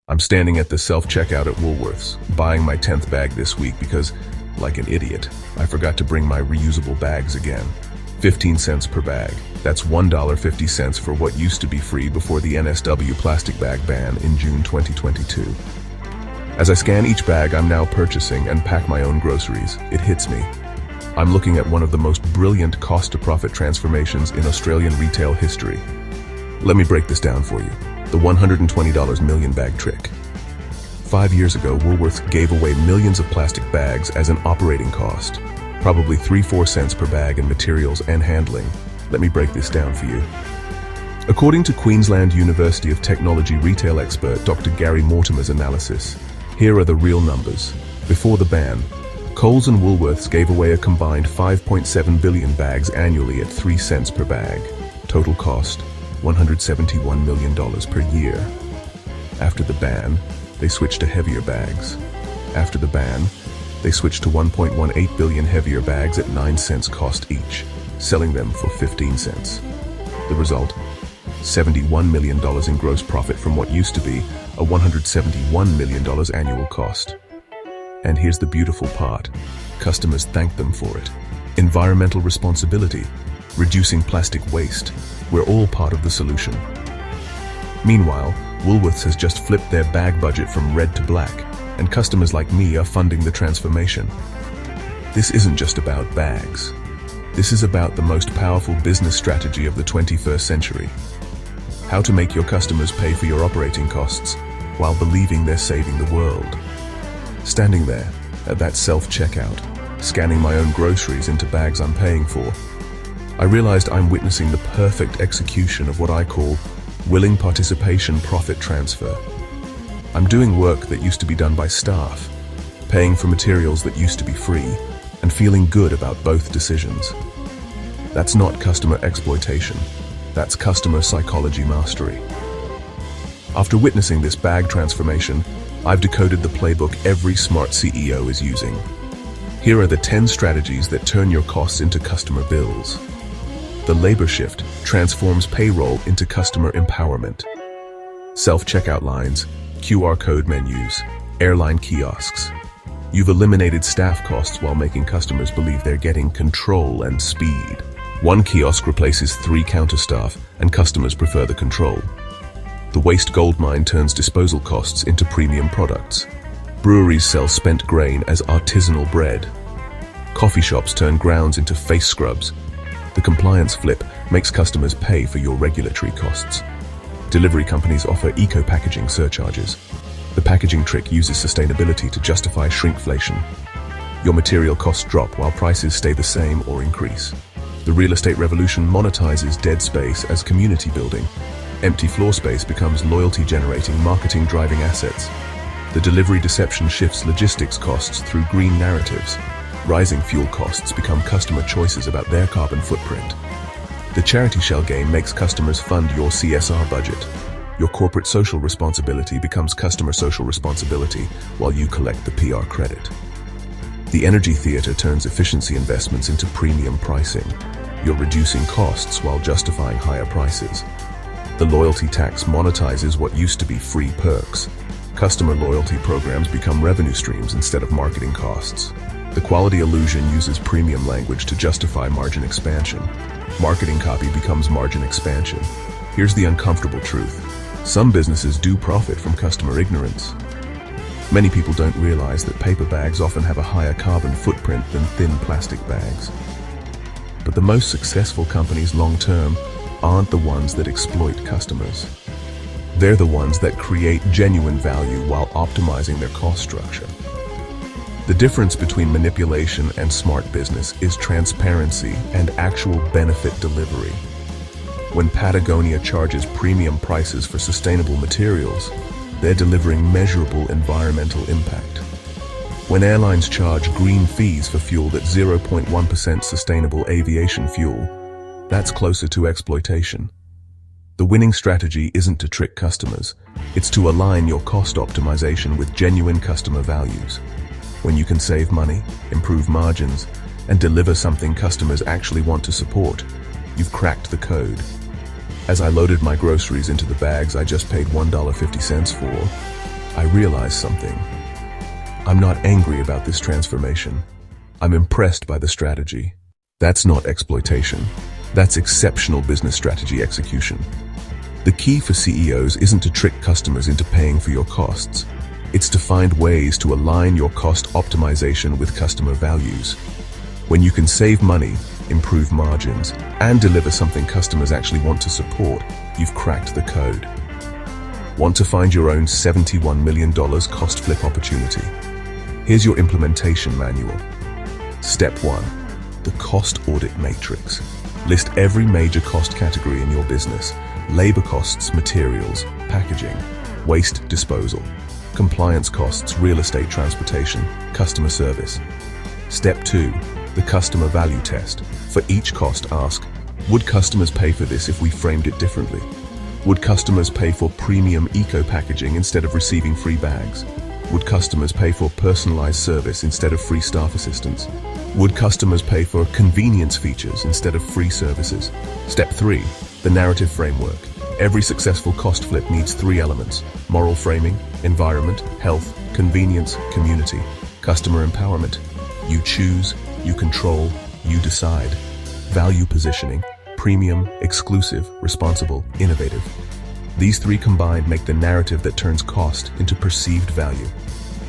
I'm standing at the self-checkout at Woolworths, buying my 10th bag this week because, like an idiot, I forgot to bring my reusable bags again. 15 cents per bag. That's $1.50 for what used to be free before the NSW plastic bag ban in June 2022. As I scan each bag I'm now purchasing and pack my own groceries, it hits me. I'm looking at one of the most brilliant cost-to-profit transformations in Australian retail history. Let me break this down for you. The $120 million bag trick. 5 years ago, Woolworths gave away millions of plastic bags as an operating cost, probably 3-4 cents per bag in materials and handling. Let me break this down for you. According to Queensland University of Technology retail expert Dr. Gary Mortimer's analysis, here are the real numbers. Before the ban, Coles and Woolworths gave away a combined 5.7 billion bags annually at 3 cents per bag. Total cost, $171 million per year. After the ban, they switched to heavier bags. After the ban, they switched to 1.18 billion heavier bags at 9 cents cost each, selling them for 15 cents. The result? $71 million in gross profit from what used to be a $171 million annual cost. And here's the beautiful part. Customers thank them for it. Environmental responsibility, reducing plastic waste. We're all part of the solution. Meanwhile, Woolworths has just flipped their bag budget from red to black, and customers like me are funding the transformation. This isn't just about bags. This is about the most powerful business strategy of the 21st century. How to make your customers pay for your operating costs while believing they're saving the world. Standing there at that self-checkout, scanning my own groceries into bags I'm paying for, I realized I'm witnessing the perfect execution of what I call willing participation profit transfer. I'm doing work that used to be done by staff, paying for materials that used to be free, and feeling good about both decisions. That's not customer exploitation. That's customer psychology mastery. After witnessing this bag transformation, I've decoded the playbook every smart CEO is using. Here are the 10 strategies that turn your costs into customer bills. The labor shift transforms payroll into customer empowerment. Self-checkout lines, QR code menus, airline kiosks. You've eliminated staff costs while making customers believe they're getting control and speed. One kiosk replaces 3 counter staff, and customers prefer the control. The waste goldmine turns disposal costs into premium products. Breweries sell spent grain as artisanal bread. Coffee shops turn grounds into face scrubs. The compliance flip makes customers pay for your regulatory costs. Delivery companies offer eco-packaging surcharges. The packaging trick uses sustainability to justify shrinkflation. Your material costs drop while prices stay the same or increase. The real estate revolution monetizes dead space as community building. Empty floor space becomes loyalty-generating, marketing-driving assets. The delivery deception shifts logistics costs through green narratives. Rising fuel costs become customer choices about their carbon footprint. The charity shell game makes customers fund your CSR budget. Your corporate social responsibility becomes customer social responsibility while you collect the PR credit. The energy theater turns efficiency investments into premium pricing. You're reducing costs while justifying higher prices. The loyalty tax monetizes what used to be free perks. Customer loyalty programs become revenue streams instead of marketing costs. The quality illusion uses premium language to justify margin expansion. Marketing copy becomes margin expansion. Here's the uncomfortable truth. Some businesses do profit from customer ignorance. Many people don't realize that paper bags often have a higher carbon footprint than thin plastic bags. But the most successful companies long-term aren't the ones that exploit customers. They're the ones that create genuine value while optimizing their cost structure. The difference between manipulation and smart business is transparency and actual benefit delivery. When Patagonia charges premium prices for sustainable materials, they're delivering measurable environmental impact. When airlines charge green fees for fuel that's 0.1% sustainable aviation fuel, that's closer to exploitation. The winning strategy isn't to trick customers, it's to align your cost optimization with genuine customer values. When you can save money, improve margins, and deliver something customers actually want to support, you've cracked the code. As I loaded my groceries into the bags I just paid $1.50 for, I realize something. I'm not angry about this transformation. I'm impressed by the strategy. That's not exploitation. That's exceptional business strategy execution. The key for CEOs isn't to trick customers into paying for your costs. It's to find ways to align your cost optimization with customer values. When you can save money, improve margins, and deliver something customers actually want to support, you've cracked the code. Want to find your own $71 million cost flip opportunity? Here's your implementation manual. Step 1. The cost audit matrix. List every major cost category in your business: labor costs, materials, packaging, waste disposal, compliance costs, real estate, transportation, customer service. Step 2. The customer value test. For each cost, ask, would customers pay for this if we framed it differently? Would customers pay for premium eco packaging instead of receiving free bags? Would customers pay for personalized service instead of free staff assistance? Would customers pay for convenience features instead of free services? Step 3. The narrative framework. Every successful cost flip needs 3 elements: moral framing, environment, health, convenience, community, customer empowerment. You choose, you control, you decide. Value positioning: premium, exclusive, responsible, innovative. These 3 combined make the narrative that turns cost into perceived value.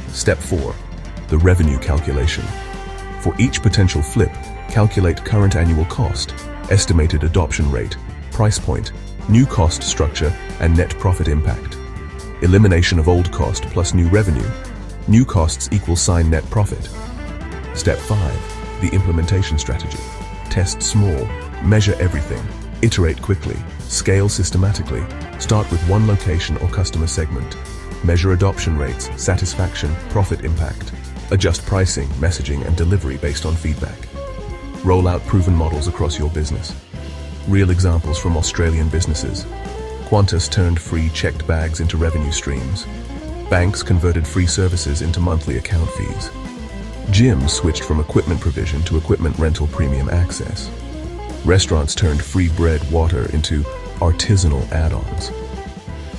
Step 4. The revenue calculation. For each potential flip, calculate current annual cost, estimated adoption rate, price point, new cost structure, and net profit impact. Elimination of old cost plus new revenue. New costs equals sign net profit. Step 5. The implementation strategy. Test small, measure everything, iterate quickly, scale systematically, start with one location or customer segment. Measure adoption rates, satisfaction, profit impact. Adjust pricing, messaging, and delivery based on feedback. Roll out proven models across your business. Real examples from Australian businesses. Qantas turned free checked bags into revenue streams. Banks converted free services into monthly account fees. Gyms switched from equipment provision to equipment rental premium access. Restaurants turned free bread, water into artisanal add-ons.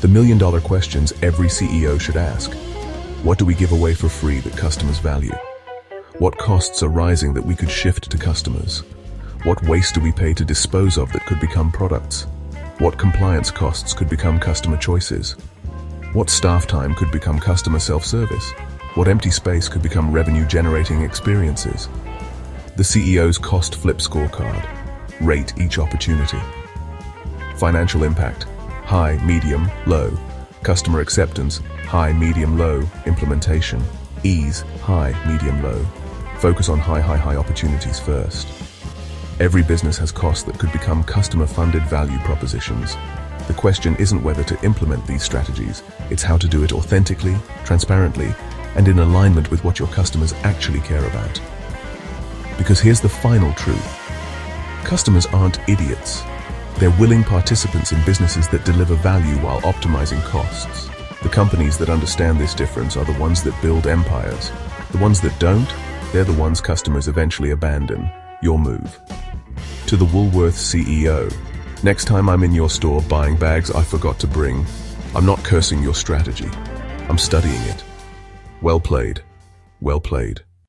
The million-dollar questions every CEO should ask. What do we give away for free that customers value? What costs are rising that we could shift to customers? What waste do we pay to dispose of that could become products? What compliance costs could become customer choices? What staff time could become customer self-service? What empty space could become revenue-generating experiences? The CEO's cost flip scorecard. Rate each opportunity. Financial impact: high, medium, low. Customer acceptance: high, medium, low. Implementation: ease: high, medium, low. Focus on high opportunities first. Every business has costs that could become customer-funded value propositions. The question isn't whether to implement these strategies, it's how to do it authentically, transparently, and in alignment with what your customers actually care about. Because here's the final truth. Customers aren't idiots. They're willing participants in businesses that deliver value while optimizing costs. The companies that understand this difference are the ones that build empires. The ones that don't, they're the ones customers eventually abandon. Your move. To the Woolworths CEO, next time I'm in your store buying bags I forgot to bring, I'm not cursing your strategy. I'm studying it. Well played. Well played.